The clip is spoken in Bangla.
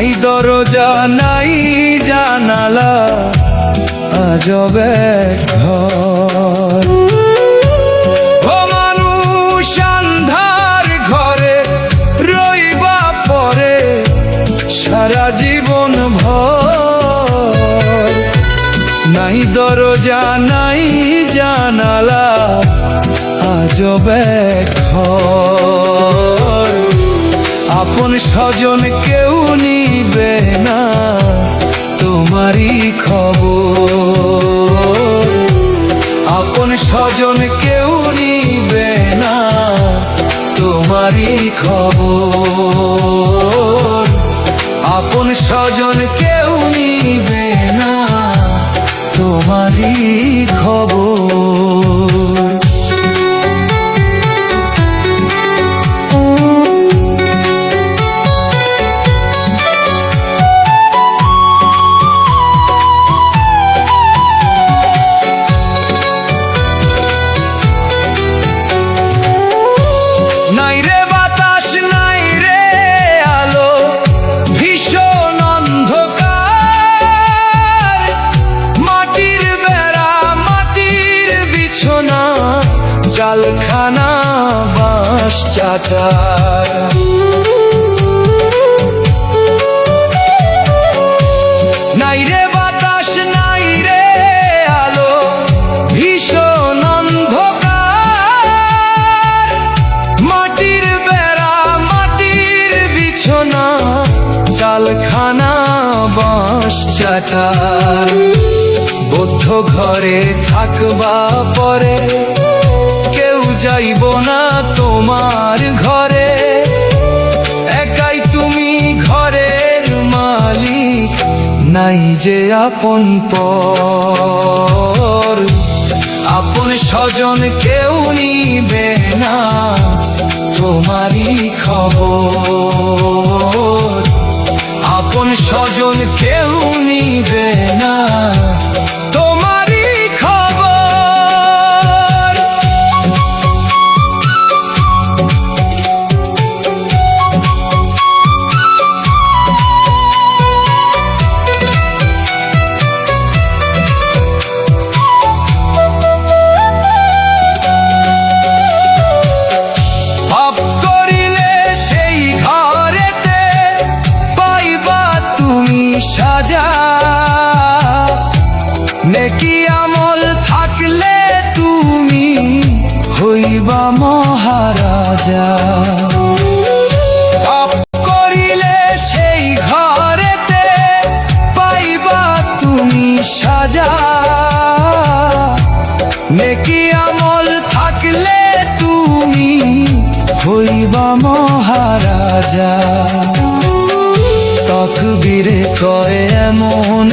নাই দরজা নাই জানালা, আজব এক ঘর। ও মানুষ আন্ধার ঘরে রইবা পরে সারা জীবন ভর। নাই দরজা নাই জানালা, আজব এক ঘর। আপন স্বজন কেউ নিবে না তোমারই খবর। আপন স্বজন কেউ নিবে না তোমারই খবর। আপন স্বজন কেউ নিবে না তোমারই খবর। নাই রে বাতাস নাই রে আলো, ভীষণ অন্ধকার। মাটির বেড়া মাটির বিছনা, চালখানা বাঁশ চাটার। নাই রে বাতাস নাই রে আলো, ভীষণ অন্ধকার। মাটির বেড়া মাটির বিছনা, চালখানা বাঁশ চাটার। বদ্ধ ঘরে থাকবা পরে কেউ যাইব না তোমার ঘরে। একাই তুমি ঘরের মালিক, নাই যে আপন পর। আপন স্বজন কেউ নিবে না তোমারই খবর। আপন স্বজন কেউ নিবে না তোমারই খবর। পাপ করিলে সেই ঘরেতে পাইবা তুমি সাজা। নেকি আমল থাকলে তুমি হইবা মহারাজা। পাপ করিলে সেই ঘরেতে পাইবা তুমি সাজা। নেকি আমল থাকলে তুমি হইবা মহারাজা। তকবীরে কয় এমন